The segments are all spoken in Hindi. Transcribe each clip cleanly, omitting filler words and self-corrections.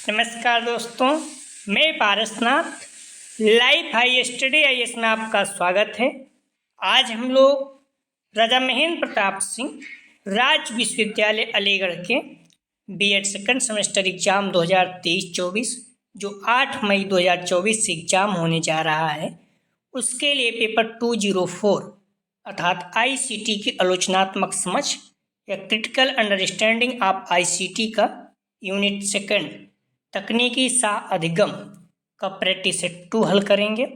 नमस्कार दोस्तों, मैं Parasnath life high study IAS में आपका स्वागत है। आज हम लोग राजा महेंद्र प्रताप सिंह राज्य विश्वविद्यालय अलीगढ़ के बीएड सेकंड सेमेस्टर एग्जाम 2023-24 जो 8 मई 2024 से एग्जाम होने जा रहा है, उसके लिए पेपर 204 अर्थात आईसीटी की आलोचनात्मक समझ या क्रिटिकल अंडरस्टैंडिंग ऑफ आईसीटी का यूनिट सेकंड तकनीकी सा अधिगम का प्रैक्टिस सेट 2 हल करेंगे।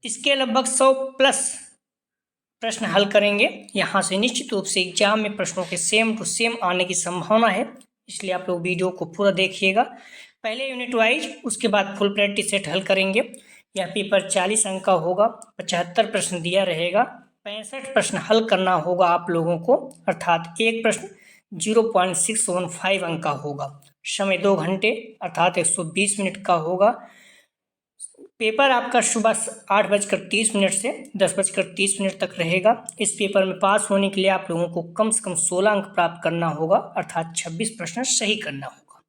इसके लगभग 100 प्लस प्रश्न हल करेंगे। यहाँ से निश्चित रूप से एग्जाम में प्रश्नों के सेम टू सेम आने की संभावना है, इसलिए आप लोग वीडियो को पूरा देखिएगा। पहले यूनिट वाइज, उसके बाद फुल प्रैक्टिस सेट हल करेंगे। यह पेपर 40 अंक का होगा, 75 प्रश्न दिया रहेगा, 65 प्रश्न हल करना होगा आप लोगों को, अर्थात एक प्रश्न 0.615 अंक का होगा। समय 2 घंटे अर्थात 120 मिनट का होगा। पेपर आपका सुबह 8:30 से 10:30 तक रहेगा। इस पेपर में पास होने के लिए आप लोगों को कम से कम 16 अंक प्राप्त करना होगा, अर्थात 26 प्रश्न सही करना होगा।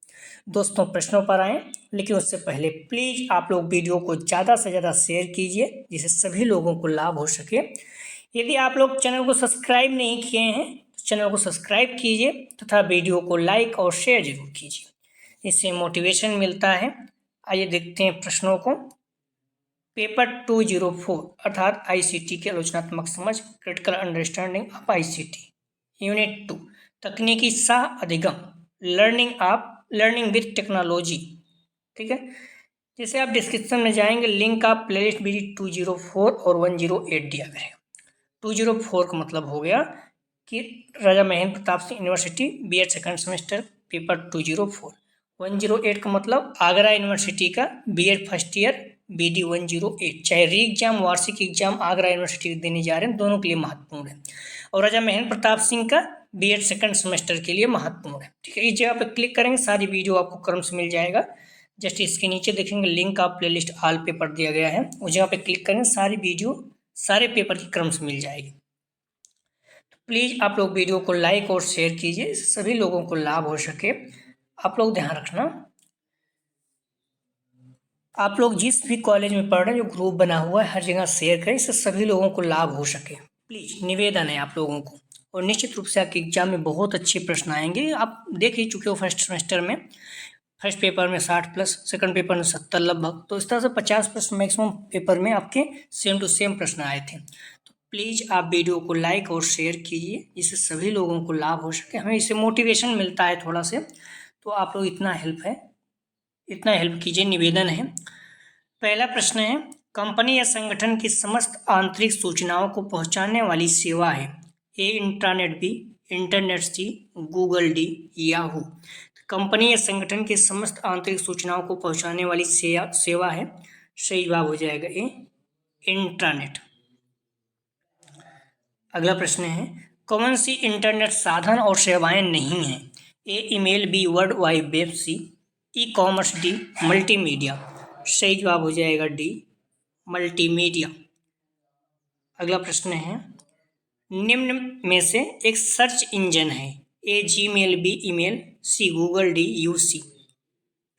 दोस्तों, प्रश्नों पर आएँ, लेकिन उससे पहले प्लीज़ आप लोग वीडियो को ज़्यादा से ज़्यादा शेयर कीजिए, जिससे सभी लोगों को लाभ हो सके। यदि आप लोग चैनल को सब्सक्राइब नहीं किए हैं तो चैनल को सब्सक्राइब कीजिए तथा वीडियो को लाइक और शेयर जरूर कीजिए, इससे मोटिवेशन मिलता है। आइए देखते हैं प्रश्नों को। पेपर 204 अर्थात आईसीटी की आलोचनात्मक समझ critical understanding of ICT unit 2 तकनीकी सा अधिगम लर्निंग विद टेक्नोलॉजी। ठीक है, जैसे आप डिस्क्रिप्शन में जाएंगे, लिंक आप प्लेलिस्ट भी 204 और 108 दिया गया है। 204 का मतलब हो गया कि Raja Mahendra Pratap Singh university BEd second semester paper 204। 108 का मतलब आगरा यूनिवर्सिटी का बीएड फर्स्ट ईयर BD 108। चाहे री एग्जाम वार्षिक एग्जाम आगरा यूनिवर्सिटी देने जा रहे हैं, दोनों के लिए महत्वपूर्ण है। और राजा महेंद्र प्रताप सिंह का बीएड सेकंड सेमेस्टर के लिए महत्वपूर्ण है। ठीक है, इस जगह पर क्लिक करेंगे, सारी वीडियो आपको क्रम से मिल जाएगा। जस्ट इसके नीचे देखेंगे link of playlist all paper दिया गया है, उस जगह पे क्लिक करेंगे, सारी वीडियो सारे पेपर की क्रम से मिल जाएगी। तो प्लीज़ आप लोग वीडियो को लाइक और शेयर कीजिए, सभी लोगों को लाभ हो सके। आप लोग ध्यान रखना, आप लोग जिस भी कॉलेज में पढ़ रहे हैं, जो ग्रुप बना हुआ है, हर जगह शेयर करें, इससे सभी लोगों को लाभ हो सके। प्लीज़ निवेदन है आप लोगों को। और निश्चित रूप से आपके एग्जाम में बहुत अच्छे प्रश्न आएंगे। आप देख ही चुके हो फर्स्ट सेमेस्टर में, फर्स्ट पेपर में 60 प्लस, सेकंड पेपर में 70 लगभग, तो इस तरह से 50 प्रश्न मैक्सिमम पेपर में आपके सेम टू सेम प्रश्न आए थे। तो प्लीज़ आप वीडियो को लाइक और शेयर कीजिए, जिससे सभी लोगों को लाभ हो सके। हमें इससे मोटिवेशन मिलता है थोड़ा से, तो आप लोग इतना हेल्प कीजिए, निवेदन है। पहला प्रश्न है, कंपनी या संगठन की समस्त आंतरिक सूचनाओं को पहुंचाने वाली सेवा है। ए intranet, B internet, C Google, D Yahoo. Company या संगठन की समस्त आंतरिक सूचनाओं को पहुंचाने वाली सेवा है। सही जवाब हो जाएगा ए इंट्रानेट। अगला प्रश्न है, कौन सी इंटरनेट साधन और सेवाएं नहीं हैं। A email, B world wide web, C e commerce, D multimedia. सही जवाब हो जाएगा डी मल्टीमीडिया। अगला प्रश्न है, निम्न में से एक सर्च इंजन है। ए Gmail, B email, C Google, D UC.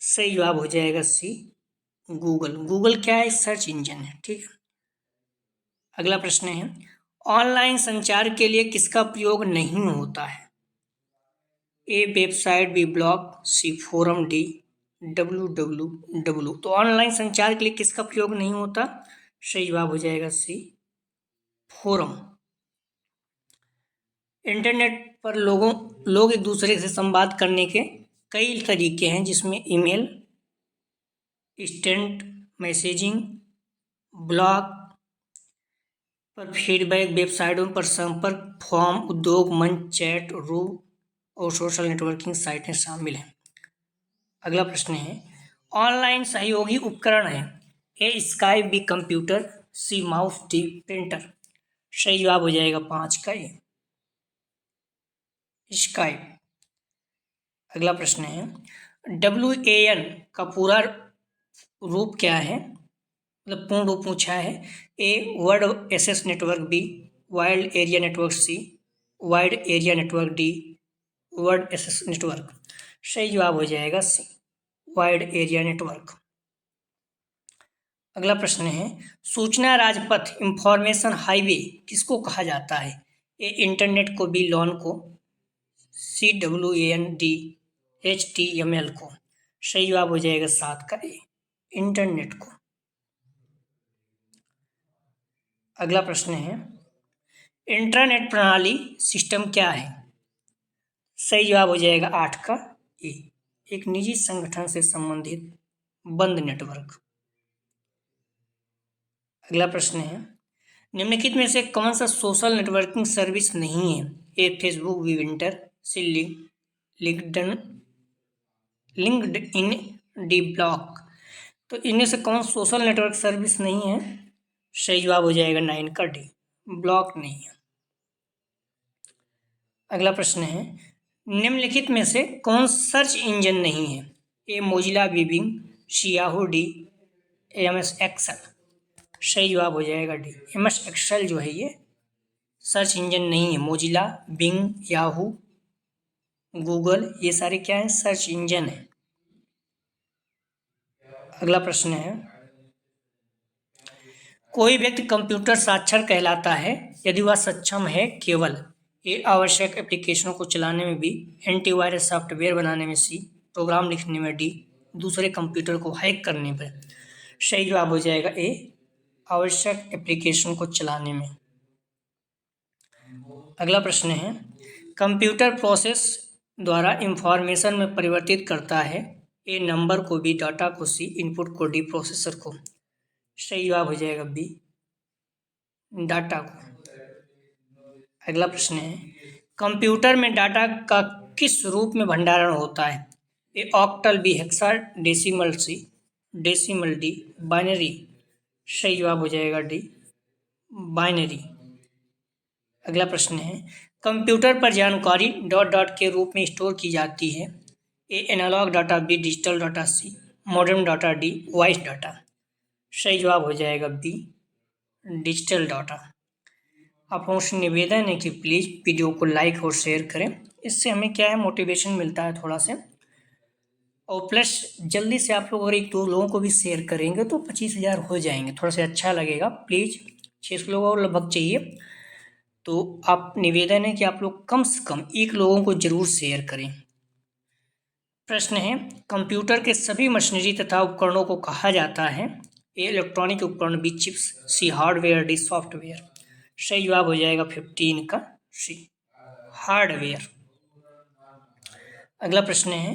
सही जवाब हो जाएगा सी गूगल। गूगल क्या है? सर्च इंजन है। ठीक है, अगला प्रश्न है, ऑनलाइन संचार के लिए किसका प्रयोग नहीं होता है। ए वेबसाइट, बी ब्लॉग, सी फोरम, डी www। तो ऑनलाइन संचार के लिए किसका प्रयोग नहीं होता? सही जवाब हो जाएगा सी फोरम। इंटरनेट पर लोग एक दूसरे से संवाद करने के कई तरीके हैं, जिसमें ईमेल, इंस्टेंट मैसेजिंग, ब्लॉग पर फीडबैक, वेबसाइटों पर संपर्क, फॉर्म, उद्योग मंच, चैट रूम और सोशल नेटवर्किंग साइटें शामिल हैं। अगला प्रश्न है, ऑनलाइन सहयोगी उपकरण है। ए Skype, B computer, sea mouse, D printer. सही जवाब हो जाएगा 5 का ए स्काइप। अगला प्रश्न है, WAN का पूरा रूप क्या है, मतलब पूर्ण रूप पूछा है। A world access network, B wide area network, C wide area network, D world access network. सही जवाब हो जाएगा सी वाइड एरिया नेटवर्क। अगला प्रश्न है सूचना राजपथ इंफॉर्मेशन हाईवे किसको कहा जाता है? ए इंटरनेट को, बी लॉन को, CWAN, डी HTML को। सही जवाब हो जाएगा 7 का ए, इंटरनेट को। अगला प्रश्न है इंटरनेट प्रणाली सिस्टम क्या है? सही जवाब हो जाएगा 8 का ए, एक निजी संगठन से संबंधित बंद नेटवर्क। अगला प्रश्न है निम्नलिखित में से कौन सा सोशल नेटवर्किंग सर्विस नहीं है? A Facebook, B winter, C LinkedIn, D block. तो इनमें से कौन सोशल नेटवर्क सर्विस नहीं है? सही जवाब हो जाएगा 9 का डी, ब्लॉक नहीं है। अगला प्रश्न है निम्नलिखित में से कौन सर्च इंजन नहीं है? A Mozilla, B Bing, C Yahoo, D MS Excel. सही जवाब हो जाएगा डी, MS एक्सेल जो है ये सर्च इंजन नहीं है। मोजिला, बिंग, याहू, गूगल ये सारे क्या हैं? सर्च इंजन है। अगला प्रश्न है कोई व्यक्ति कंप्यूटर साक्षर कहलाता है यदि वह सक्षम है केवल ए आवश्यक एप्लीकेशनों को चलाने में, बी एंटीवायरस सॉफ्टवेयर बनाने में, सी प्रोग्राम लिखने में, डी दूसरे कंप्यूटर को हैक करने पर। सही जवाब हो जाएगा ए आवश्यक एप्लीकेशन को चलाने में। अगला प्रश्न है कंप्यूटर प्रोसेस द्वारा इंफॉर्मेशन में परिवर्तित करता है ए नंबर को, बी डाटा को, सी इनपुट को, डी प्रोसेसर को। सही जवाब हो जाएगा बी डाटा को। अगला प्रश्न है कंप्यूटर में डाटा का किस रूप में भंडारण होता है? ए ऑक्टल, बी हेक्सा डेसिमल, सी डेसिमल, डी बाइनरी। सही जवाब हो जाएगा डी बाइनरी। अगला प्रश्न है कंप्यूटर पर जानकारी डॉट डॉट के रूप में स्टोर की जाती है A analogue data, B digital data, C modern data, D voice data. सही जवाब हो जाएगा बी डिजिटल डाटा। आप लोगों से निवेदन है कि प्लीज़ वीडियो को लाइक और शेयर करें, इससे हमें क्या है मोटिवेशन मिलता है थोड़ा से, और प्लस जल्दी से आप लोग अगर 1-2 लोगों को भी शेयर करेंगे तो 25,000 हो जाएंगे, थोड़ा सा अच्छा लगेगा। प्लीज़ 600 लोग और लगभग चाहिए, तो आप निवेदन है कि आप लोग कम से कम 1 लोगों को जरूर शेयर करें। प्रश्न है कंप्यूटर के सभी मशीनरी तथा उपकरणों को कहा जाता है ए इलेक्ट्रॉनिक उपकरण, बी चिप्स, सी हार्डवेयर, डी सॉफ्टवेयर। सही जवाब हो जाएगा 15 का सी हार्डवेयर। अगला प्रश्न है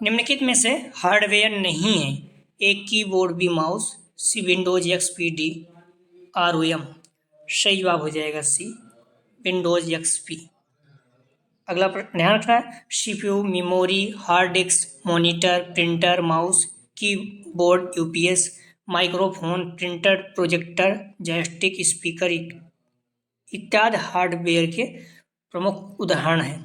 निम्नलिखित में से हार्डवेयर नहीं है a keyboard, B mouse, C Windows XP, D ROM। सही जवाब हो जाएगा सी विंडोज XP। अगला ध्यान रखना है CPU, memory, hard disk, monitor, printer, mouse, keyboard, UPS, microphone, printer, projector, joystick, speaker इत्यादि हार्डवेयर के प्रमुख उदाहरण हैं।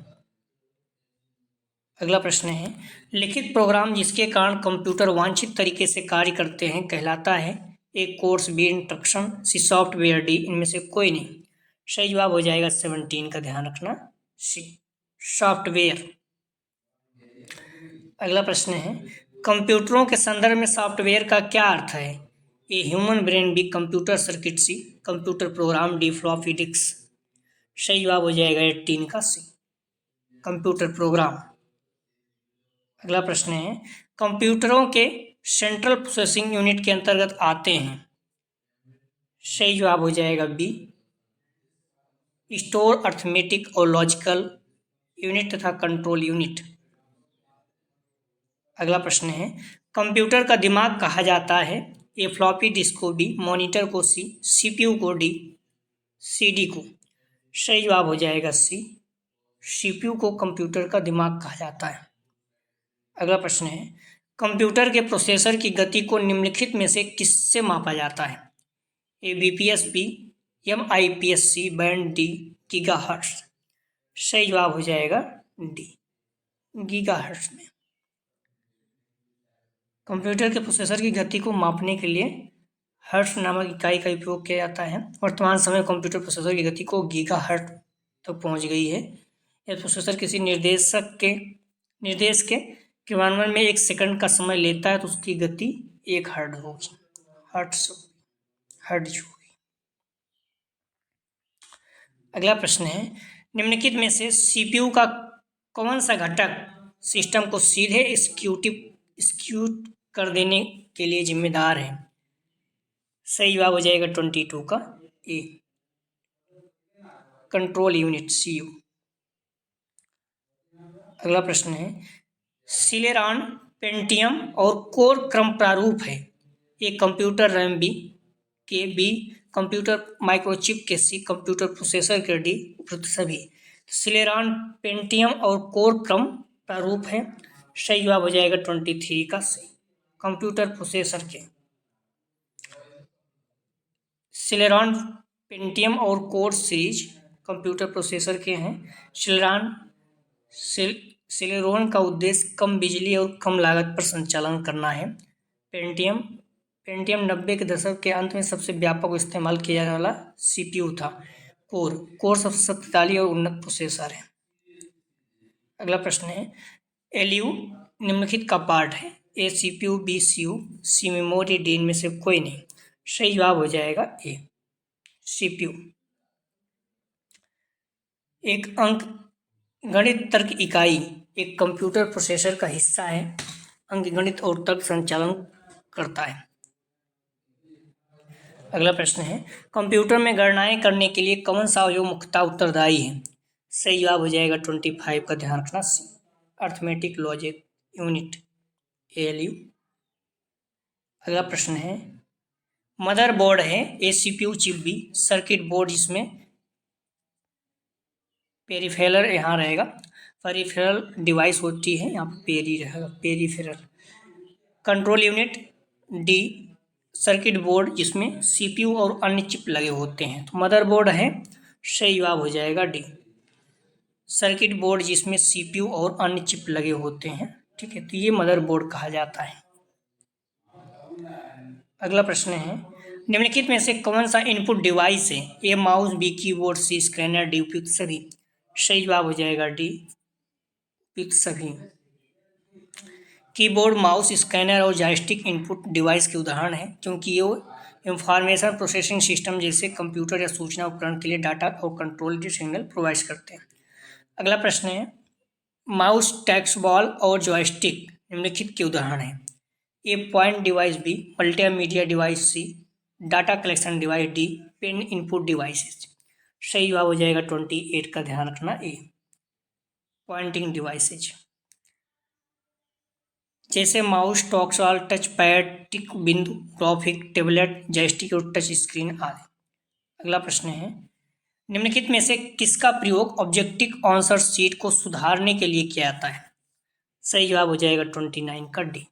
अगला प्रश्न है लिखित प्रोग्राम जिसके कारण कंप्यूटर वांछित तरीके से कार्य करते हैं कहलाता है ए कोर्स, बी इंस्ट्रक्शन, सी सॉफ्टवेयर, डी इनमें से कोई नहीं। सही जवाब हो जाएगा 17 का, ध्यान रखना सी सॉफ्टवेयर। अगला प्रश्न है कंप्यूटरों के संदर्भ में सॉफ्टवेयर का क्या अर्थ है A human brain, B computer circuit, C computer program, D floppy disk. सही जवाब हो जाएगा 18 का सी कंप्यूटर प्रोग्राम। अगला प्रश्न है कंप्यूटरों के सेंट्रल प्रोसेसिंग यूनिट के अंतर्गत आते हैं। सही जवाब हो जाएगा बी स्टोर, अर्थमेटिक और लॉजिकल यूनिट तथा कंट्रोल यूनिट। अगला प्रश्न है कंप्यूटर का दिमाग कहा जाता है ए फ्लॉपी डिस्क को, बी मॉनिटर को, सी CPU को, डी CD को। सही जवाब हो जाएगा सी CPU को कंप्यूटर का दिमाग कहा जाता है। अगला प्रश्न है कंप्यूटर के प्रोसेसर की गति को निम्नलिखित में से किससे मापा जाता है A BPS, B MIPS, C band, D gigahertz. सही जवाब हो जाएगा डी गीगाहर्ट्ज में। कंप्यूटर के प्रोसेसर की गति को मापने के लिए हर्ट्ज नामक इकाई का उपयोग किया जाता है। वर्तमान समय कंप्यूटर प्रोसेसर की गति को गीगाहर्ट्ज तक पहुंच गई है। यह प्रोसेसर किसी निर्देश के क्रियान्वयन में 1 सेकंड का समय लेता है तो उसकी गति 1 हर्ट्ज होगी, हर्ट्ज होगी। अगला प्रश्न है, निम्नलिखित में से सीपीयू का कौन सा घटक सिस्टम को सीधे एग्जीक्यूट कर देने के लिए जिम्मेदार है? सही जवाब हो जाएगा 22 का ए, कंट्रोल यूनिट सीयू। अगला प्रश्न है, सिलेरॉन पेंटियम और कोर क्रम प्रारूप है, ए कंप्यूटर रैम बी के, बी कंप्यूटर माइक्रोचिप के, सी कंप्यूटर प्रोसेसर के, डी उपरोक्त सभी। सिलेरॉन पेंटियम और कोर क्रम प्रारूप है, सही जवाब हो जाएगा 23 का सी, कंप्यूटर प्रोसेसर के। सिलेरॉन पेंटियम और कोर सीरीज कंप्यूटर प्रोसेसर के हैं। सिलेरॉन का उद्देश्य कम बिजली और कम लागत पर संचालन करना है। पेंटियम 90 के दशक के अंत में सबसे व्यापक इस्तेमाल किया जाने वाला सीपीयू था। कोर सबसे शक्तिशाली और उन्नत प्रोसेसर है। अगला प्रश्न है, एलयू निम्नलिखित का पार्ट है, A CPU, B CU, C memory, D इनमें से कोई नहीं। सही जवाब हो जाएगा ए, सीपीयू। एक अंक गणित तर्क इकाई एक कंप्यूटर प्रोसेसर का हिस्सा है, अंकगणित और तर्क संचालन करता है। अगला प्रश्न है, कंप्यूटर में गणनाएं करने के लिए कौन सा अवयव मुख्यतः उत्तरदायी है? सही जवाब हो जाएगा 25 का, ध्यान रखना C, arithmetic logic unit, ALU. अगला प्रश्न है, मदरबोर्ड है, A CPU chip, B circuit board जिसमें पेरिफेरल यहाँ रहेगा, पेरिफेरल डिवाइस होती है, यहाँ पेरी रहेगा, peripheral. Control unit, D circuit board जिसमें सीपीयू और अन्य चिप लगे होते हैं। तो मदरबोर्ड है, सही जवाब हो जाएगा डी, सर्किट बोर्ड जिसमें सीपीयू और अन्य चिप लगे होते हैं। ठीक है, तो ये मदरबोर्ड कहा जाता है। अगला प्रश्न है, निम्नलिखित में से कौन सा इनपुट डिवाइस है? A mouse, B keyboard, C scanner, D उपयुक्त सभी। सही जवाब हो जाएगा डी, उपयुक्त सभी। कीबोर्ड, माउस, स्कैनर और जॉयस्टिक इनपुट डिवाइस के उदाहरण हैं, क्योंकि ये इंफॉर्मेशन प्रोसेसिंग सिस्टम जैसे कंप्यूटर या सूचना उपकरण के लिए डाटा और कंट्रोल सिग्नल प्रोवाइड करते हैं। अगला प्रश्न है, माउस, टेक्स्ट बॉल और जॉयस्टिक निम्नलिखित के उदाहरण हैं। A point device, B multimedia device, C data collection device, D pen input devices. सही जवाब हो जाएगा 28 का, ध्यान रखना ए, पॉइंटिंग डिवाइसेज जैसे माउस, टॉक्सॉल, टच पैड, टिक बिंदु, ग्राफिक, टेबलेट, जॉयस्टिक और टच स्क्रीन आदि। अगला प्रश्न है, निम्नलिखित में से किसका प्रयोग ऑब्जेक्टिव आंसर शीट को सुधारने के लिए किया जाता है? सही जवाब हो जाएगा 29 का D,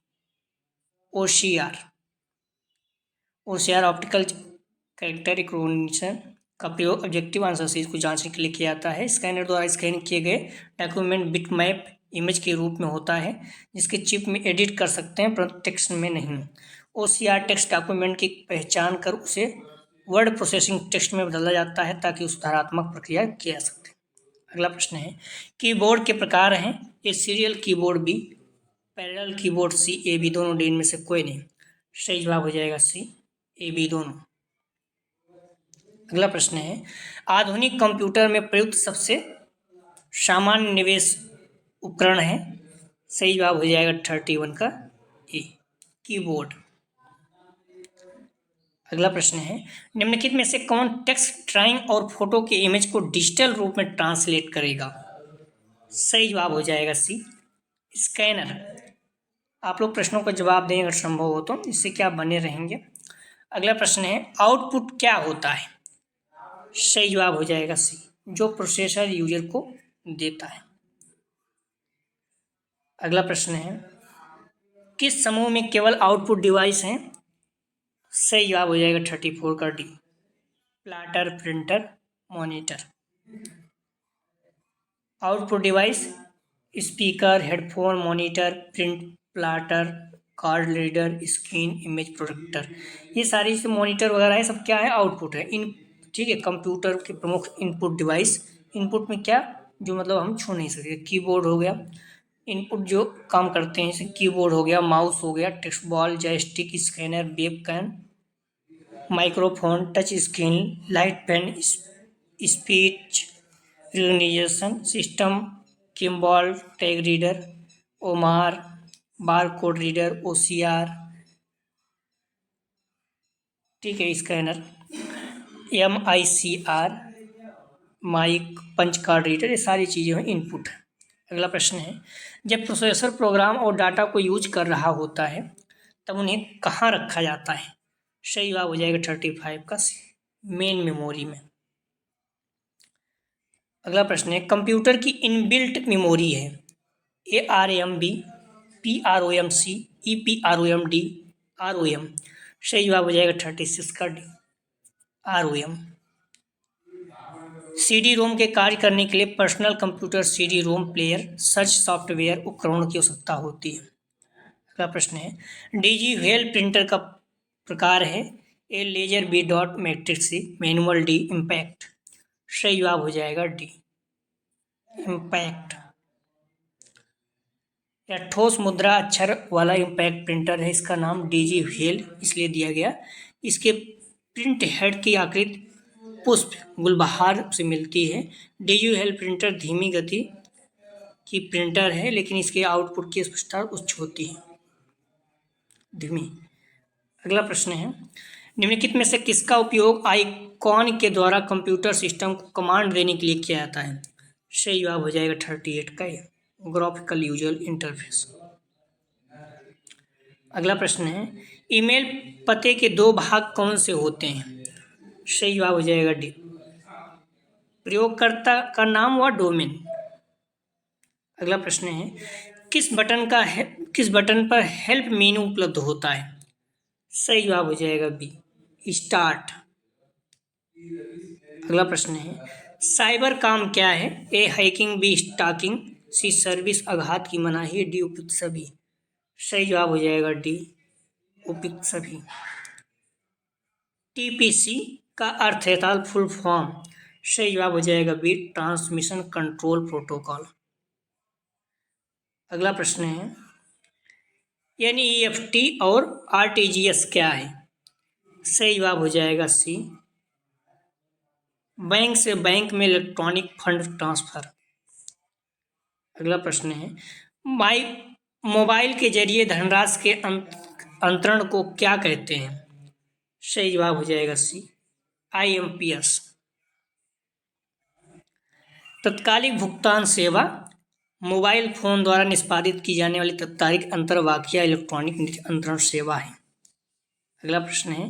OCR. Optical character recognition का प्रयोग ऑब्जेक्टिव आंसर शीट को जांचने के लिए किया जाता है। स्कैनर द्वारा स्कैन किए गए डॉक्यूमेंट बिटमैप इमेज के रूप में होता है, जिसके चिप में एडिट कर सकते हैं परंतु टेक्स्ट में नहीं। ओसीआर टेक्स्ट डॉक्यूमेंट की पहचान कर उसे वर्ड प्रोसेसिंग टेक्स्ट में बदला जाता है ताकि सुधारात्मक प्रक्रिया की जा सके। अगला प्रश्न है, कीबोर्ड के प्रकार हैं, A serial keyboard, B parallel keyboard, C A B दोनों, डी इनमें से कोई नहीं। सही जवाब हो जाएगा सी, ए बी दोनों। अगला प्रश्न है, आधुनिक कंप्यूटर में प्रयुक्त सबसे सामान्य निवेश उपकरण है? सही जवाब हो जाएगा 31 का ए, कीबोर्ड। अगला प्रश्न है, निम्नलिखित में से कौन टेक्स्ट, ड्राइंग और फोटो के इमेज को डिजिटल रूप में ट्रांसलेट करेगा? सही जवाब हो जाएगा सी, स्कैनर। आप लोग प्रश्नों का जवाब दें अगर संभव हो तो, इससे क्या बने रहेंगे। अगला प्रश्न है, आउटपुट क्या होता है? सही जवाब हो जाएगा सी, जो प्रोसेसर यूजर को देता है। अगला प्रश्न है, किस समूह में केवल आउटपुट डिवाइस हैं? सही जवाब हो जाएगा 34 का D, plotter, printer, monitor. Output device speaker, headphone, monitor, print, plotter, card reader, screen, image projector, ये सारी जो मॉनिटर वगैरह है सब क्या है? आउटपुट है। इन ठीक है, कंप्यूटर के प्रमुख इनपुट डिवाइस, इनपुट में क्या जो मतलब हम छू नहीं सकते, कीबोर्ड हो गया, इनपुट जो काम करते हैं, जैसे कीबोर्ड हो गया, माउस हो गया, text ball, joystick, scanner, webcam, microphone, touch screen, light pen, speech recognition system, किम्बॉल, tag reader, OMR, barcode reader, OCR, ठीक है, scanner, MICR, mic, punch card reader, ये सारी चीज़ें हैं इनपुट। अगला प्रश्न है, जब प्रोसेसर प्रोग्राम और डाटा को यूज कर रहा होता है तब उन्हें कहाँ रखा जाता है? सही जवाब हो जाएगा 35 का मेन मेमोरी में। अगला प्रश्न है, कंप्यूटर की इनबिल्ट मेमोरी है ARMB, PROMC, EPROMD, ROM। सही जवाब हो जाएगा 36 का डी, ROM। CD रोम के कार्य करने के लिए पर्सनल कंप्यूटर CD रोम प्लेयर सच सॉफ्टवेयर उपकरणों की आवश्यकता होती है। अगला प्रश्न है, डिजीवेल प्रिंटर का प्रकार है A laser, B dot, matrix, C manual, D impact. सही जवाब हो जाएगा डी, इम्पैक्ट। या ठोस मुद्रा अक्षर वाला इम्पैक्ट प्रिंटर है, इसका नाम डिजीवेल इसलिए दिया गया। इसके प्रिंट हेड की आकृति पुष्प गुलबहार से मिलती है। डिजीवेल प्रिंटर धीमी गति की प्रिंटर है, लेकिन इसके आउटपुट की स्पष्टता उच्च होती है, धीमी। अगला प्रश्न है, निम्नलिखित में से किसका उपयोग आइकॉन के द्वारा कंप्यूटर सिस्टम को कमांड देने के लिए किया जाता है? सही जवाब हो जाएगा 38 का, ग्राफिकल यूजर इंटरफेस। अगला प्रश्न है, ईमेल पते के दो भाग कौन से होते हैं? सही जवाब हो जाएगा डी, प्रयोगकर्ता का नाम व डोमेन। अगला प्रश्न है, किस बटन पर हेल्प मेनू उपलब्ध होता है? सही जवाब हो जाएगा बी, स्टार्ट। अगला प्रश्न है, साइबर काम क्या है? ए हैकिंग, बी स्टॉकिंग, सी सर्विस आघात की मनाही, डी उपयुक्त सभी। सही जवाब हो जाएगा डी, उपयुक्त सभी। TPC का अर्थ है फुल फॉर्म। सही जवाब हो जाएगा बी, ट्रांसमिशन कंट्रोल प्रोटोकॉल। अगला प्रश्न है, NEFT और RTGS क्या है? सही जवाब हो जाएगा सी, बैंक से बैंक में इलेक्ट्रॉनिक फंड ट्रांसफर। अगला प्रश्न है, मोबाइल के जरिए धनराशि के अंतरण को क्या कहते हैं? सही जवाब हो जाएगा सी, IMPS। तत्कालिक भुगतान सेवा मोबाइल फोन द्वारा निष्पादित की जाने वाली तात्कालिक अंतरवार्षिक इलेक्ट्रॉनिक निधि अंतरण सेवा है। अगला प्रश्न है,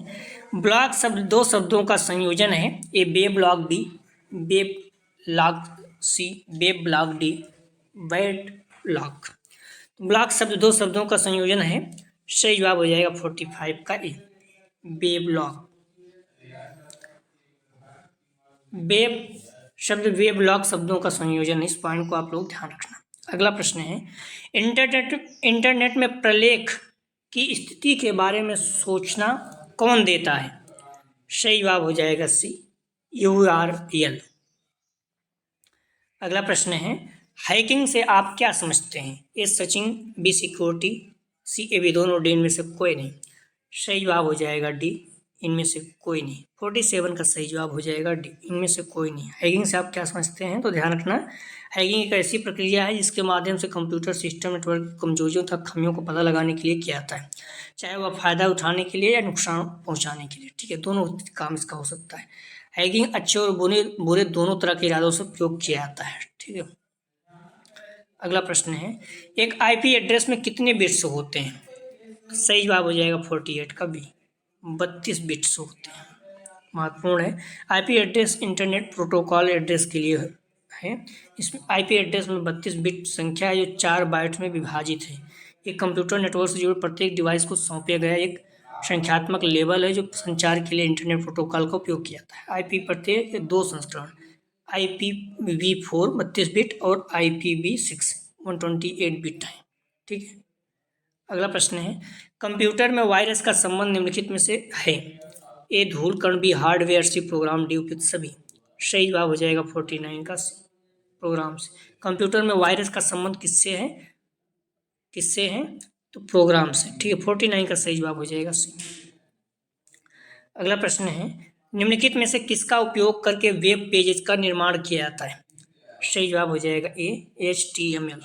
ब्लॉक शब्द दो शब्दों का संयोजन है। ए वेबलॉग, बी वेबलॉग, सी वेबलॉग, डी वेबलॉग। ब्लॉक शब्द दो शब्दों का संयोजन है। सही जवाब हो जाएगा 45 का ए, वेबलॉग। वेबलॉग शब्दों का संयोजन है, इस पॉइंट को आप लोग ध्यान रखना। अगला प्रश्न है, इंटरनेट में प्रलेख की स्थिति के बारे में सूचना कौन देता है? सही जवाब हो जाएगा सी, URL। अगला प्रश्न है, हैकिंग से आप क्या समझते हैं? A searching, B security, C A B दोनों, डी इनमें से कोई नहीं। सही जवाब हो जाएगा डी, इनमें से कोई नहीं। 47 का सही जवाब हो जाएगा डी, इनमें से कोई नहीं। हैकिंग से आप क्या समझते हैं? तो ध्यान रखना, हैकिंग एक ऐसी प्रक्रिया है जिसके माध्यम से कंप्यूटर सिस्टम नेटवर्क की कमजोरियों तथा खामियों को पता लगाने के लिए किया जाता है, चाहे वह फायदा उठाने के लिए या नुकसान पहुंचाने के लिए। ठीक है, दोनों काम इसका हो सकता है। हैकिंग अच्छे और बुरे दोनों तरह के इरादों से प्रयोग किया जाता है। ठीक है। अगला प्रश्न है, एक IP एड्रेस में कितने बिट्स होते हैं? सही जवाब हो जाएगा 48 का बी, 32 बिट्स होते हैं। महत्वपूर्ण है, IP address internet protocol address के लिए है। इसमें IP एड्रेस में 32 बिट संख्या है जो 4 बाइट्स में विभाजित है। एक कंप्यूटर नेटवर्क से जुड़े प्रत्येक डिवाइस को सौंपा गया एक संख्यात्मक लेबल है जो संचार के लिए इंटरनेट प्रोटोकॉल का उपयोग किया जाता है। IP प्रत्येक के दो संस्करण, IPv4 32 बिट और IPv6 128 बिट है। ठीक है। अगला प्रश्न है, कंप्यूटर में वायरस का संबंध निम्नलिखित में से है? ए धूल कण, B hardware, C program, D उपयुक्त सभी। सही जवाब हो जाएगा 49 का प्रोग्राम से। कंप्यूटर में वायरस का संबंध किससे है? किससे है? तो प्रोग्राम से। ठीक है, 49 का सही जवाब हो जाएगा सी। अगला प्रश्न है, निम्नलिखित में से किसका उपयोग करके वेब पेजेस का निर्माण किया जाता है? सही जवाब हो जाएगा ए, HTML।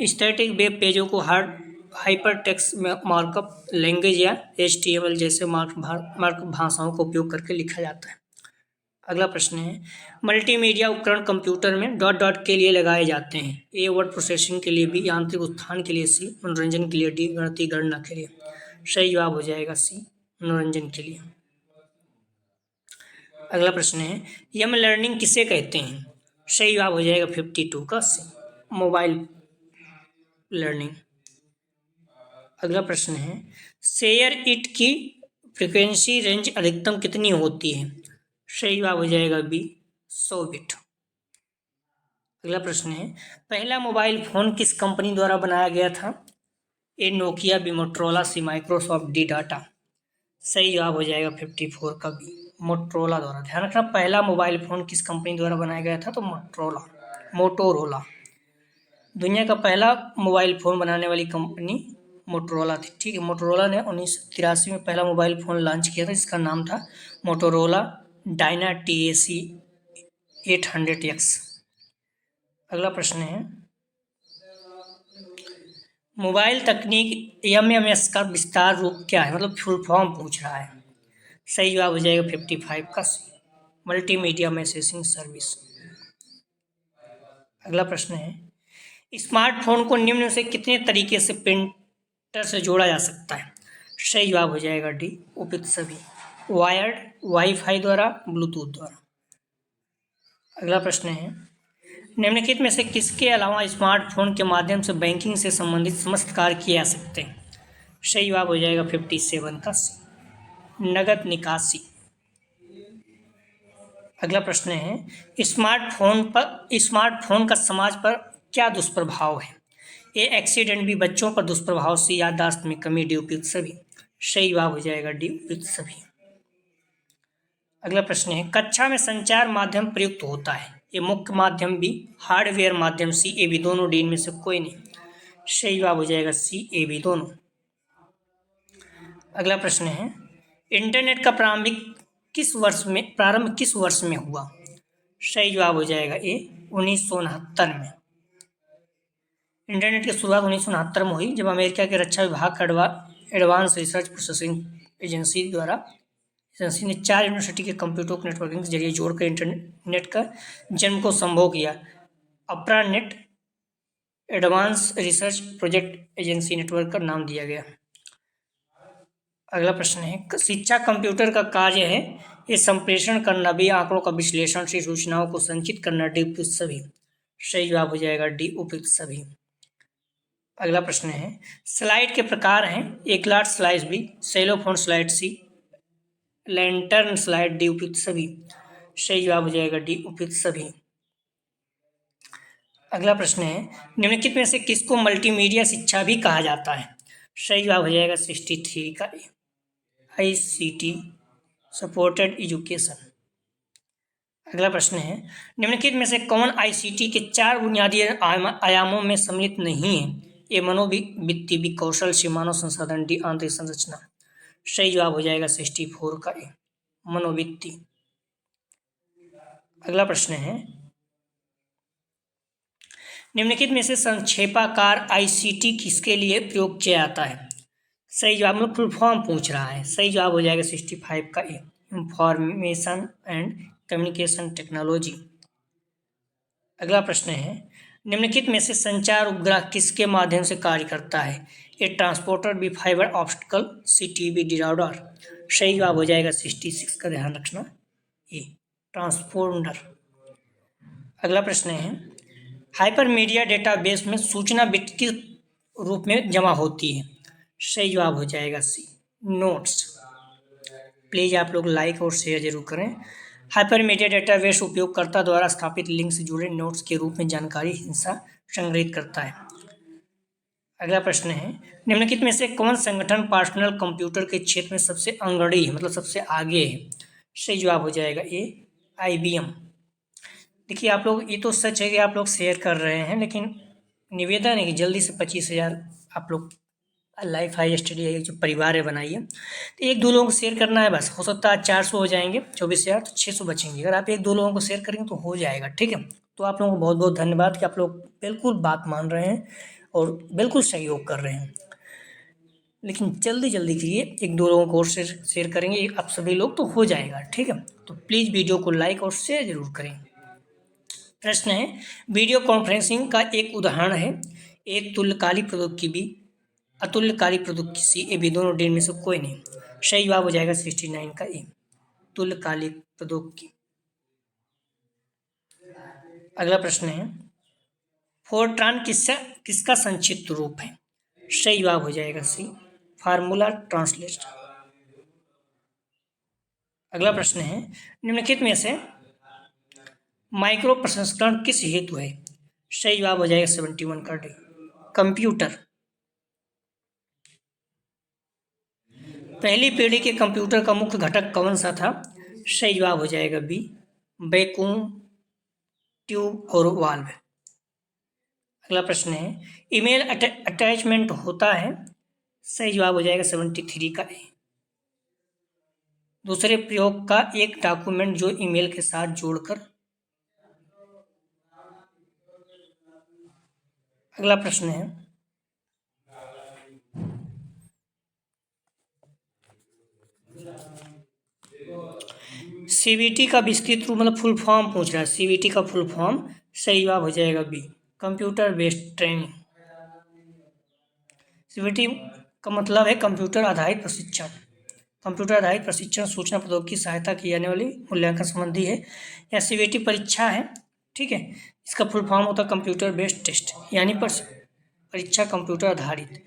स्टैटिक वेब पेजों को हाइपरटेक्स्ट मार्कअप लैंग्वेज या HTML जैसे मार्कअप भाषाओं का उपयोग करके लिखा जाता है। अगला प्रश्न है, मल्टीमीडिया उपकरण कंप्यूटर में डॉट डॉट के लिए लगाए जाते हैं। ए, वर्ड प्रोसेसिंग के लिए, बी, यांत्रिक उत्थान के लिए, सी, मनोरंजन के लिए, डी, गणितीय गणना के लिए। सही जवाब हो जाएगा सी, मनोरंजन के लिए। अगला प्रश्न है, यम लर्निंग किसे कहते हैं? सही जवाब हो जाएगा 52 का सी, मोबाइल लर्निंग। अगला प्रश्न है, शेयर इट की फ्रीक्वेंसी रेंज अधिकतम कितनी होती है? सही जवाब हो जाएगा बी, 100 बिट। अगला प्रश्न है, पहला मोबाइल फोन किस कंपनी द्वारा बनाया गया था? ए, नोकिया, बी, मोटरोला, सी, माइक्रोसॉफ्ट, डी, डाटा। सही जवाब हो जाएगा 54 का बी, मोटरोला द्वारा। ध्यान रखना, पहला मोबाइल फोन किस कंपनी द्वारा बनाया गया था? तो मोटोरोला। दुनिया का पहला मोबाइल फ़ोन बनाने वाली कंपनी मोटोरोला थी। ठीक है, मोटोरोला ने 1983 में पहला मोबाइल फ़ोन लॉन्च किया था, जिसका नाम था मोटोरोला डायना TAC 800X। अगला प्रश्न है, मोबाइल तकनीक MMS का विस्तार रूप क्या है? मतलब फुल फॉर्म पूछ रहा है। सही जवाब हो जाएगा 55 का सी, मल्टीमीडिया मैसेजिंग सर्विस। अगला प्रश्न है, स्मार्टफोन को निम्न से कितने तरीके से प्रिंटर से जोड़ा जा सकता है? सही जवाब हो जाएगा डी, उपयुक्त सभी। वायर्ड, वाईफाई द्वारा, ब्लूटूथ द्वारा। अगला प्रश्न है, निम्नलिखित में से किसके अलावा स्मार्टफोन के माध्यम से बैंकिंग से संबंधित समस्त कार्य किए जा सकते हैं? सही जवाब हो जाएगा 57 का सी, नगद निकासी। अगला प्रश्न है, स्मार्टफोन का समाज पर क्या दुष्प्रभाव है? ए, एक्सीडेंट, बी, बच्चों पर दुष्प्रभाव, सी, याददाश्त में कमी, डी, उपयुक्त सभी। सही जवाब हो जाएगा डी, उपयुक्त सभी। अगला प्रश्न है, कक्षा में संचार माध्यम प्रयुक्त होता है। ए, मुख्य माध्यम, बी, हार्डवेयर माध्यम, सी, ए, बी दोनों, डी इनमें से कोई नहीं। सही जवाब हो जाएगा सी, ए, बी दोनों। अगला प्रश्न है, इंटरनेट का प्रारंभ किस वर्ष में हुआ? सही जवाब हो जाएगा ए, 1969 में। इंटरनेट की शुरुआत 1969 में हुई, जब अमेरिका के रक्षा विभाग का एडवांस रिसर्च प्रोसेसिंग एजेंसी ने 4 यूनिवर्सिटी के कंप्यूटर को नेटवर्किंग के जरिए जोड़कर इंटरनेट का जन्म को संभव किया। अपरा net advance research project agency network का नाम दिया गया। अगला प्रश्न है, शिक्षा कंप्यूटर का कार्य है। ये संप्रेषण करना, भी आंकड़ों का विश्लेषण से सूचनाओं को संचित करना, डी, उपयुक्त सभी। सही जवाब हो जाएगा डी, उपयुक्त सभी। अगला प्रश्न है, स्लाइड के प्रकार हैं। एक large slide, B, cellophone slide, C, lantern slide, D, उपयुक्त सभी। सही जवाब हो जाएगा डी, उपयुक्त सभी। अगला प्रश्न है, निम्नलिखित में से किसको मल्टीमीडिया शिक्षा भी कहा जाता है? सही जवाब हो जाएगा 63 का ICT सपोर्टेड एजुकेशन। अगला प्रश्न है, निम्नलिखित में से कौन ICT के 4 बुनियादी आयामों में सम्मिलित नहीं है? ए, मनोवित्ति, बी, कौशल, सी, मानव संसाधन, डी, आंतरिक संरचना। सही जवाब हो जाएगा 64 का ए, मनोवित्ति। अगला प्रश्न है, निम्नलिखित में से संक्षेपाकार ICT किसके लिए प्रयोग किया जाता है? सही जवाब में फुल फॉर्म पूछ रहा है। सही जवाब हो जाएगा 65 का ए, इंफॉर्मेशन एंड कम्युनिकेशन टेक्नोलॉजी। अगला प्रश्न है, निम्नलिखित में से संचार उपग्रह किसके माध्यम से कार्य करता है? ए, ट्रांसपोर्टर, बी, फाइबर ऑप्टिकल, सी, टीवी, डी, राडार। सही जवाब हो जाएगा 66 का, ध्यान रखना ए, ट्रांसपोंडर। अगला प्रश्न है, हाइपरमीडिया डेटाबेस में सूचना बिट किस रूप में जमा होती है? सही जवाब हो जाएगा सी, नोट्स। प्लीज़ आप लोग लाइक और शेयर जरूर करें। हाइपरमीडिया डेटाबेस उपयोगकर्ता द्वारा स्थापित लिंक से जुड़े नोट्स के रूप में जानकारी हिस्सा संग्रहित करता है। अगला प्रश्न है, निम्नलिखित में से कौन संगठन पर्सनल कंप्यूटर के क्षेत्र में सबसे अग्रणी है, मतलब सबसे आगे है? सही जवाब हो जाएगा ए, IBM। देखिए आप लोग, ये तो सच है कि आप लोग शेयर कर रहे हैं, लेकिन निवेदन है कि जल्दी से 25,000 आप लोग लाइफ हाई स्टडी जो परिवार है बनाइए। तो एक दो लोगों को शेयर करना है बस, हो सकता है 400 हो जाएंगे, 24,000 तो 600 बचेंगे। अगर आप एक दो लोगों को शेयर करेंगे तो हो जाएगा, ठीक है। तो आप लोगों को बहुत बहुत धन्यवाद कि आप लोग बिल्कुल बात मान रहे हैं और बिल्कुल सहयोग कर रहे हैं। लेकिन जल्दी जल्दी कीजिए, एक दो लोगों को और शेयर करेंगे आप सभी लोग तो हो जाएगा, ठीक है। तो प्लीज़ वीडियो को लाइक और शेयर जरूर करें। प्रश्न है, वीडियो कॉन्फ्रेंसिंग का एक उदाहरण है एक तुल्यकालिक प्रौद्योगिकी बी, अतुल्यकालिक प्रौद्योगिकी सी, ए बी दोनों डी में से कोई नहीं। सही जवाब हो जाएगा 69 का ए, तुल्यकालिक प्रौद्योगिकी। अगला प्रश्न है, फोरट्रान किसका संक्षिप्त रूप है? सही जवाब हो जाएगा सी, फार्मूला ट्रांसलेट। अगला प्रश्न है, निम्नलिखित में से माइक्रो प्रसंस्करण किस हेतु है? सही जवाब हो जाएगा 71 का डी, कंप्यूटर। पहली पीढ़ी के कंप्यूटर का मुख्य घटक कौन सा था? सही जवाब हो जाएगा बी, वैक्यूम ट्यूब और वाल्व। अगला प्रश्न है, ईमेल अटैचमेंट होता है? सही जवाब हो जाएगा 73 का ए, दूसरे प्रयोग का एक डॉक्यूमेंट जो ईमेल के साथ जोड़कर। अगला प्रश्न है, सीबीटी का विस्तृत रूप मतलब फुल फॉर्म पूछ रहा है, सीबीटी का फुल फॉर्म। सही जवाब हो जाएगा B, computer based training. CBT का मतलब है कंप्यूटर आधारित प्रशिक्षण। कंप्यूटर आधारित प्रशिक्षण सूचना प्रौद्योगिकी की सहायता की जाने वाली मूल्यांकन संबंधी है या सीबीटी परीक्षा है, ठीक है। इसका फुल फॉर्म होता है कंप्यूटर बेस्ड टेस्ट, यानी परीक्षा कंप्यूटर आधारित।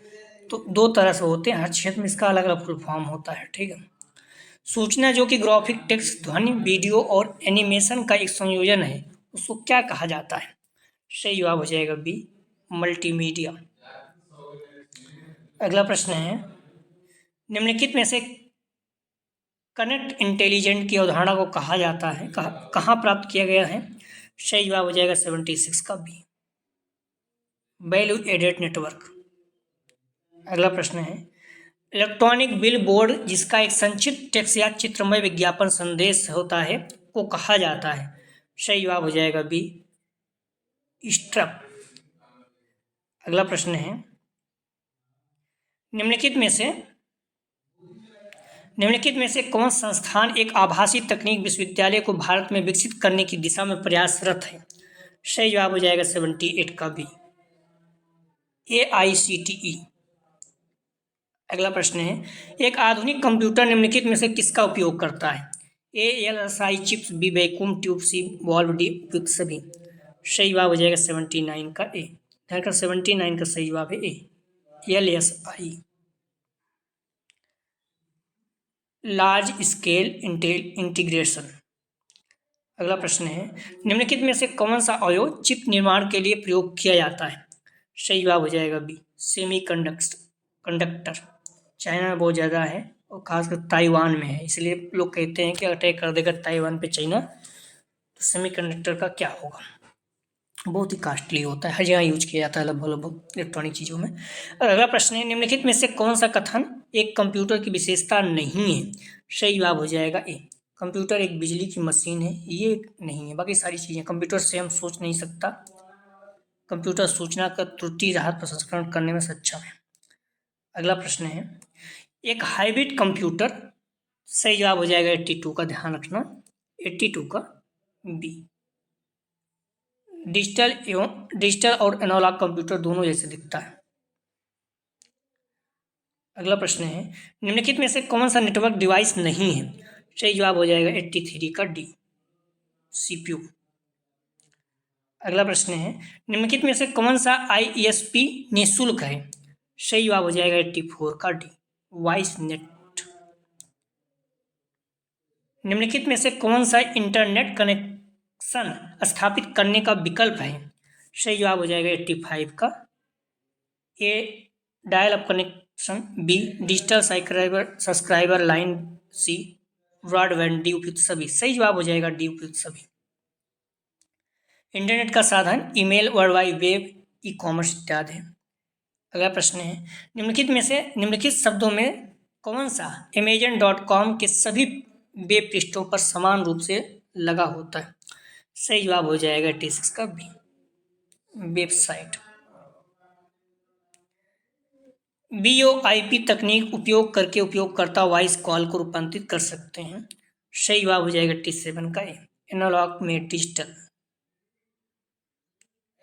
तो दो तरह से होते हैं, हर क्षेत्र में इसका अलग अलग फुल फॉर्म होता है, ठीक है। सूचना जो कि ग्राफिक, टेक्स्ट, ध्वनि, वीडियो और एनिमेशन का एक संयोजन है, उसको क्या कहा जाता है? सही जवाब हो जाएगा बी, मल्टीमीडिया। अगला प्रश्न है, निम्नलिखित में से कनेक्ट इंटेलिजेंट की अवधारणा को कहा जाता है, कहाँ प्राप्त किया गया है? सही जवाब हो जाएगा 76 का बी, वैल्यू एडेड नेटवर्क। अगला प्रश्न है, इलेक्ट्रॉनिक बिल बोर्ड जिसका एक संक्षिप्त टेक्स्ट या चित्रमय विज्ञापन संदेश होता है को कहा जाता है? सही जवाब हो जाएगा बी, स्ट्रप। अगला प्रश्न है, निम्नलिखित में से कौन संस्थान एक आभासी तकनीक विश्वविद्यालय को भारत में विकसित करने की दिशा में प्रयासरत है? सही जवाब हो जाएगा 78 का बी, AICTE। अगला प्रश्न है, एक आधुनिक कंप्यूटर निम्नलिखित में से किसका उपयोग करता है? ALSI chips, B vacuum tube, C valve, D उपयुक्त सभी। सही जवाब हो जाएगा 79 का ए, ध्यान कर 79 का सही जवाब है ए, LSI। Large scale integration. अगला प्रश्न है, निम्नलिखित में से कौन सा अवयव चिप निर्माण के लिए प्रयोग किया जाता है? सही जवाब हो जाएगा बी, सेमी कंडक्टर। चाइना में बहुत ज़्यादा है और खासकर ताइवान में है, इसलिए लोग कहते हैं कि अटैक कर देगा ताइवान पे चाइना तो सेमीकंडक्टर का क्या होगा। बहुत ही कॉस्टली होता है, हर जगह यूज किया जाता है लगभग इलेक्ट्रॉनिक चीज़ों में। और अगला प्रश्न है, निम्नलिखित में से कौन सा कथन एक कंप्यूटर की विशेषता नहीं है? सही जवाब हो जाएगा ए, कंप्यूटर एक बिजली की मशीन है, ये नहीं है। बाकी सारी चीज़ें, कंप्यूटर से हम सोच नहीं सकता, कंप्यूटर सूचना का त्रुटि रहित प्रसंस्करण करने में सक्षम है। अगला प्रश्न है, एक हाइब्रिड कंप्यूटर। सही जवाब हो जाएगा 82 का, ध्यान रखना 82 का बी, डिजिटल और एनालॉग कंप्यूटर दोनों जैसे दिखता है। अगला प्रश्न है, निम्नलिखित में से कौन सा नेटवर्क डिवाइस नहीं है? सही जवाब हो जाएगा 83 का डी, CPU। अगला प्रश्न है, निम्नलिखित में से कौन सा ISP निःशुल्क है? सही जवाब हो जाएगा 84 का डी, वॉइस नेट। निम्नलिखित में से कौन सा इंटरनेट कनेक्शन स्थापित करने का विकल्प है? सही जवाब हो जाएगा 85 का A, dial up connection, B digital subscriber line, C broadband, D उपयुक्त सभी। सही जवाब हो जाएगा डी उपयुक्त सभी। इंटरनेट का साधन email, world wide web e commerce इत्यादि है। अगला प्रश्न है, निम्नलिखित शब्दों में कौन सा Amazon.com के सभी वेब पृष्ठों पर समान रूप से लगा होता है? सही जवाब हो जाएगा 86 का बी, वेबसाइट। VoIP तकनीक उपयोग करके उपयोगकर्ता वॉइस कॉल को रूपांतरित कर सकते हैं। सही जवाब हो जाएगा 87 का ए, एनालॉग में डिजिटल।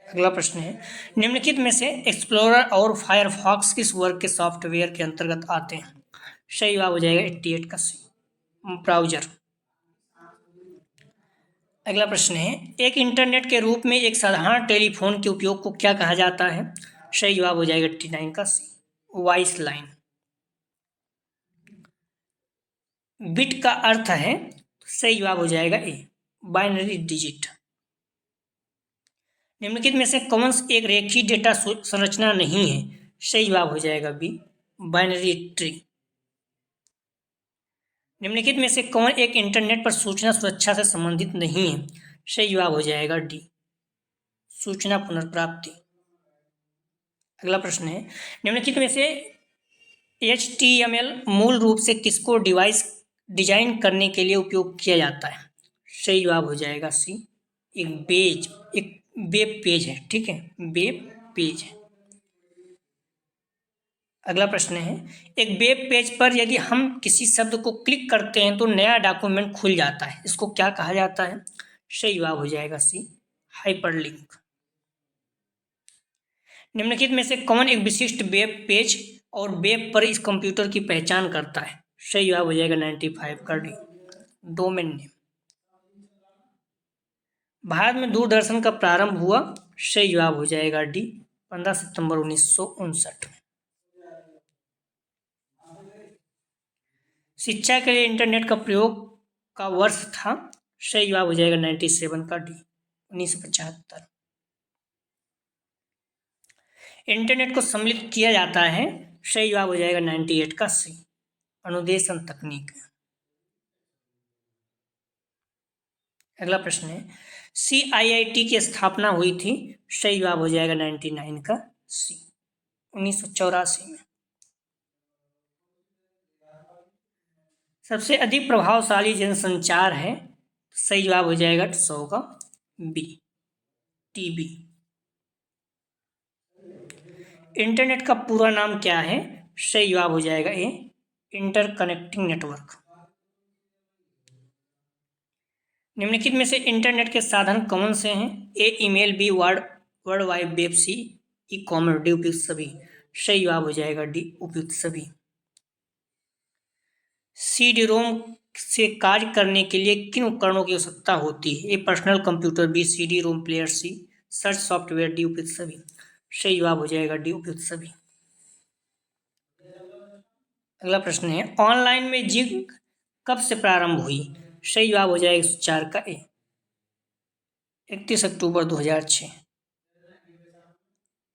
अगला प्रश्न है, निम्नलिखित में से एक्सप्लोरर और फायरफॉक्स किस वर्ग के सॉफ्टवेयर के अंतर्गत आते हैं? सही जवाब हो जाएगा 88 का सी, ब्राउजर। अगला प्रश्न है, एक इंटरनेट के रूप में एक साधारण टेलीफोन के उपयोग को क्या कहा जाता है? सही जवाब हो जाएगा 89 का सी, वॉइस लाइन। बिट का अर्थ है, सही जवाब हो जाएगा ए, बाइनरी डिजिट। निम्नलिखित में से कौन एक रेखीय डेटा संरचना नहीं है? सही जवाब हो जाएगा बी, बाइनरी ट्री। निम्नलिखित में से कौन एक इंटरनेट पर सूचना सुरक्षा से संबंधित नहीं है? सही जवाब हो जाएगा डी, सूचना पुनर्प्राप्ति। अगला प्रश्न है, निम्नलिखित में से HTML मूल रूप से किसको डिजाइन करने के लिए उपयोग किया जाता है? सही जवाब हो जाएगा सी, एक वेब पेज है। ठीक है, वेब पेज है। अगला प्रश्न है, एक वेब पेज पर यदि हम किसी शब्द को क्लिक करते हैं तो नया डॉक्यूमेंट खुल जाता है, इसको क्या कहा जाता है? सही जवाब हो जाएगा सी, हाइपरलिंक। निम्नलिखित में से कौन एक विशिष्ट वेब पेज और वेब पर इस कंप्यूटर की पहचान करता है? सही जवाब हो जाएगा 95 का डी, डोमेन नेम। भारत में दूरदर्शन का प्रारंभ हुआ? सही जवाब हो जाएगा डी, 15 सितंबर 1959 में। शिक्षा के लिए इंटरनेट का प्रयोग का वर्ष था? सही जवाब हो जाएगा 97 का डी, 1975। इंटरनेट को सम्मिलित किया जाता है? सही जवाब हो जाएगा 98 का सी, अनुदेशन तकनीक। अगला प्रश्न है, CIIT की स्थापना हुई थी? सही जवाब हो जाएगा 99 का सी, 1984 में। सबसे अधिक प्रभावशाली जनसंचार है? सही जवाब हो जाएगा 100 का बी, टीबी। इंटरनेट का पूरा नाम क्या है? सही जवाब हो जाएगा ए, इंटरकनेक्टिंग नेटवर्क। निम्नलिखित में से इंटरनेट के साधन कौन से हैं? A, email, B, world wide web, C, e commerce, D, उपयुक्त सभी। सही जवाब हो जाएगा डी, उपयुक्त सभी। CD रोम से कार्य करने के लिए किन उपकरणों की आवश्यकता होती है? ए, पर्सनल कंप्यूटर, बी, CD रोम प्लेयर, सी, सर्च सॉफ्टवेयर, डी, उपयुक्त सभी। सही जवाब हो जाएगा डी, उपयुक्त सभी। अगला प्रश्न है, ऑनलाइन में जिंक कब से प्रारंभ हुई? सही जवाब हो जाएगा 104 का ए, 31 अक्टूबर 2006।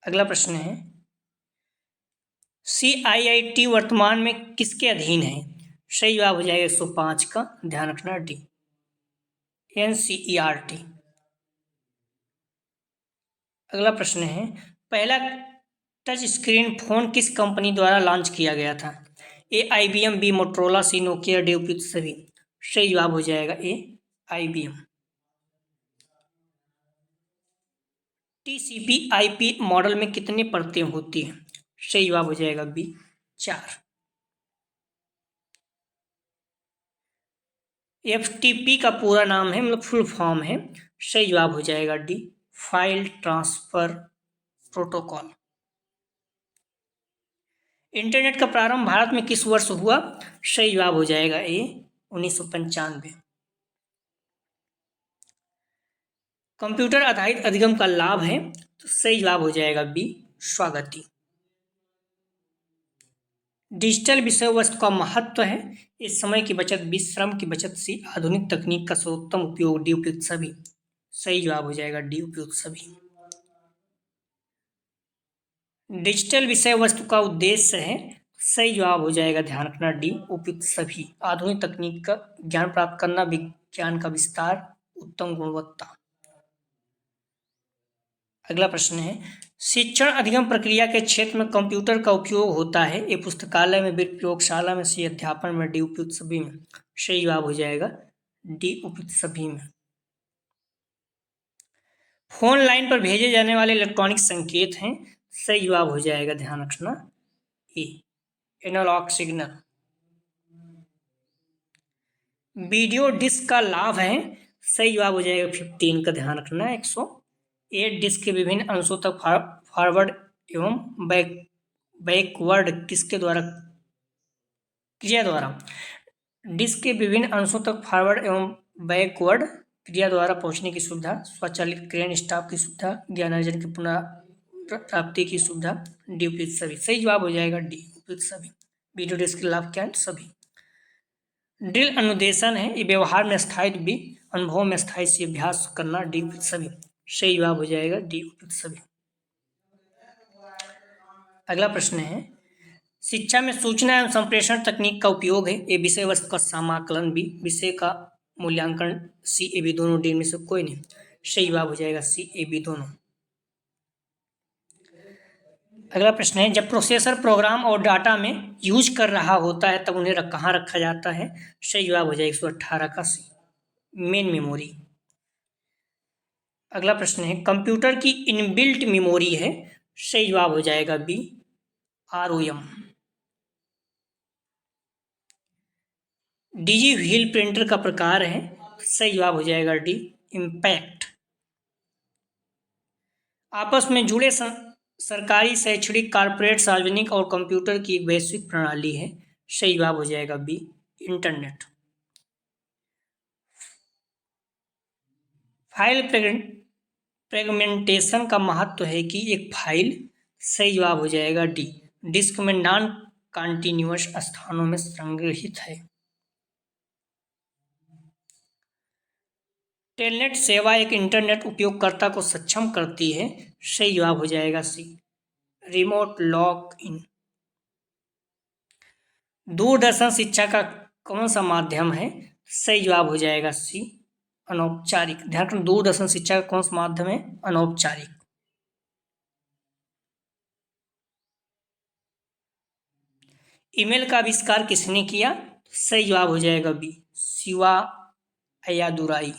अगला प्रश्न है, CIIT वर्तमान में किसके अधीन है? सही जवाब हो जाएगा 105 का, ध्यान रखना डी, NCERT। अगला प्रश्न है, पहला टच स्क्रीन फोन किस कंपनी द्वारा लॉन्च किया गया था? ए, IBM, बी, मोटरोला, सी, नोकिया, डी, उपयुक्त सभी। सही जवाब हो जाएगा ए, IBM। TCP/IP मॉडल में कितनी परतें होती हैं? सही जवाब हो जाएगा बी, 4। FTP का पूरा नाम है, मतलब फुल फॉर्म है। सही जवाब हो जाएगा D, file transfer protocol. Internet का प्रारंभ भारत में किस वर्ष हुआ? सही जवाब हो जाएगा ए, 1995। कंप्यूटर आधारित अधिगम का लाभ है, तो सही जवाब हो जाएगा बी, स्वागती। डिजिटल विषय वस्तु का महत्व है, इस समय की बचत, बी, श्रम की बचत, सी, आधुनिक तकनीक का सर्वोत्तम उपयोग, डी, उपयुक्त सभी। सही जवाब हो जाएगा डी, उपयुक्त सभी। डिजिटल विषय वस्तु का उद्देश्य है, सही जवाब हो जाएगा, ध्यान रखना डी, उपयुक्त सभी। आधुनिक तकनीक का ज्ञान प्राप्त करना, विज्ञान का विस्तार, उत्तम गुणवत्ता। अगला प्रश्न है, शिक्षण अधिगम प्रक्रिया के क्षेत्र में कंप्यूटर का उपयोग होता है। ए पुस्तकालय में, बी प्रयोगशाला में, सी अध्यापन में, डी उपयुक्त सभी में। सही जवाब हो जाएगा डी उपयुक्त सभी में। फोन लाइन पर भेजे जाने वाले इलेक्ट्रॉनिक संकेत हैं। सही जवाब हो जाएगा, ध्यान रखना, ए एनालॉग सिग्नल। वीडियो डिस्क का लाभ है। सही जवाब हो जाएगा 15 का, ध्यान रखना। 108 डिस्क के विभिन्न अंशों तक फॉरवर्ड एवं बैकवर्ड किसके द्वारा, क्रिया द्वारा, डिस्क के विभिन्न अंशों तक फॉरवर्ड एवं बैकवर्ड क्रिया द्वारा पहुंचने की सुविधा, स्वचालित क्रेन स्टाफ की सुविधा, ज्ञान अर्जन की पुनः प्राप्ति की सुविधा, डी उपयुक्त सभी। सही जवाब हो जाएगा डी उपयुक्त सभी। वीडियो डिस्क के लाभ क्या है, सभी। ड्रिल अनुदेशन है, ये व्यवहार में स्थायित्व भी, अनुभव में स्थायी से अभ्यास करना, डी उपयुक्त सभी। सही जवाब हो जाएगा डी उपयुक्त सभी। अगला प्रश्न है, शिक्षा में सूचना एवं संप्रेषण तकनीक का उपयोग है। ए विषय वस्तु का समाकलन, बी विषय का मूल्यांकन, सी ए बी दोनों, डी में से कोई नहीं। सही जवाब हो जाएगा सी ए बी दोनों। अगला प्रश्न है, जब प्रोसेसर प्रोग्राम और डाटा में यूज कर रहा होता है तब उन्हें कहाँ रखा जाता है। सही जवाब हो जाएगा 118 का सी, मेन मेमोरी। अगला प्रश्न है, कंप्यूटर की इनबिल्ट मेमोरी है। सही जवाब हो जाएगा बी ROM। डिजी व्हील प्रिंटर का प्रकार है। सही जवाब हो जाएगा डी इम्पैक्ट। आपस में जुड़े सरकारी, शैक्षणिक, कॉर्पोरेट, सार्वजनिक और कंप्यूटर की एक वैश्विक प्रणाली है। सही जवाब हो जाएगा बी इंटरनेट। फाइल फ्रेगमेंटेशन का महत्व है कि एक फाइल, सही जवाब हो जाएगा डी, डिस्क में नॉन कॉन्टिन्यूअस स्थानों में संग्रहित है। टेलनेट सेवा एक इंटरनेट उपयोगकर्ता को सक्षम करती है। सही जवाब हो जाएगा सी, रिमोट लॉक इन। दूरदर्शन शिक्षा का कौन सा माध्यम है। सही जवाब हो जाएगा सी, अनौपचारिक। ध्यान रखना, दूरदर्शन शिक्षा का कौन सा माध्यम है, अनौपचारिक। ईमेल का आविष्कार किसने किया। सही जवाब हो जाएगा बी, शिवा अय्यादुराई।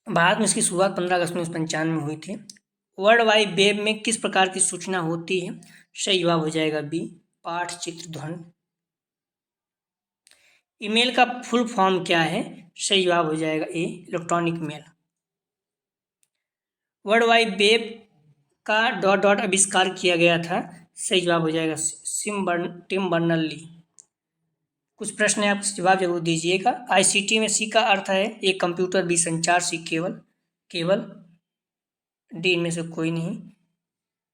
भारत में इसकी शुरुआत 15 अगस्त 1995 में हुई थी। वर्ल्ड वाइड वेब में किस प्रकार की सूचना होती है। सही जवाब हो जाएगा बी, पाठ, चित्र, ध्वनि। ईमेल का फुल फॉर्म क्या है। सही जवाब हो जाएगा A, electronic mail. World wide web का डॉट डॉट आविष्कार किया गया था। सही जवाब हो जाएगा टिम बर्नर्स-ली। कुछ प्रश्न है, आप जवाब जरूर दीजिएगा। ICT में सी का अर्थ है ए कंप्यूटर, बी संचार, सी केवल, डी इनमें से कोई नहीं।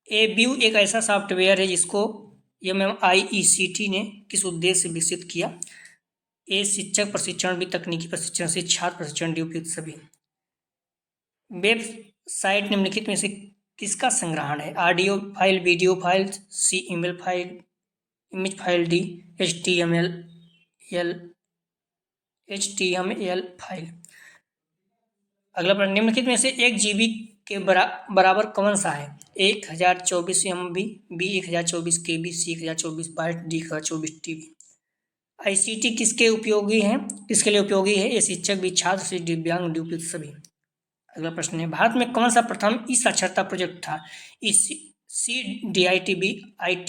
ABU एक ऐसा सॉफ्टवेयर है जिसको MMIECT ने किस उद्देश्य से विकसित किया। ए शिक्षक प्रशिक्षण, बी तकनीकी प्रशिक्षण, सी छात्र प्रशिक्षण, डी उपयुक्त सभी। वेबसाइट निम्नलिखित में से किसका संग्रहण है। Audio file, video file, C email file, image file, D HTML file. अगला प्रश्न, निम्नलिखित में से 1 GB के बराबर कौन सा है। 1024 MB, बी 1024 KB, सी 1024 बाइट, डी 1024 TB। ICT किसके उपयोगी है, किसके लिए उपयोगी है। ए शिक्षक, बी छात्र, सी दिव्यांग, डी उपयुक्त सभी। अगला प्रश्न है, भारत में कौन सा प्रथम ई साक्षरता प्रोजेक्ट था। CDITB IT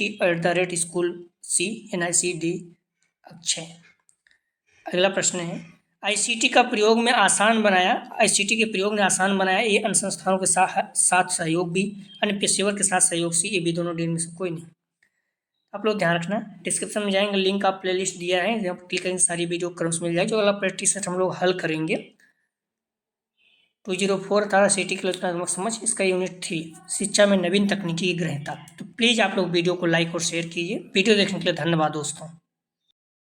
@school, C NICD Akshay. अगला प्रश्न है, ICT के प्रयोग ने आसान बनाया ये अन्य संस्थानों के साथ सहयोग भी, अन्य पेशेवर के साथ सहयोग, सी ए बी दोनों, डी में से कोई नहीं। आप लोग ध्यान रखना, डिस्क्रिप्शन में जाएंगे, लिंक आप प्लेलिस्ट दिया है, जहाँ पर क्लिक करेंगे सारी वीडियो क्रम्स मिल जाएगी। जो अगला प्रैक्टिस सेट हम लोग हल करेंगे 204 था सिटी के समझ, इसका यूनिट 3 शिक्षा में नवीन तकनीकी की ग्रहणता। तो प्लीज़ आप लोग वीडियो को लाइक और शेयर कीजिए। वीडियो देखने के लिए धन्यवाद दोस्तों।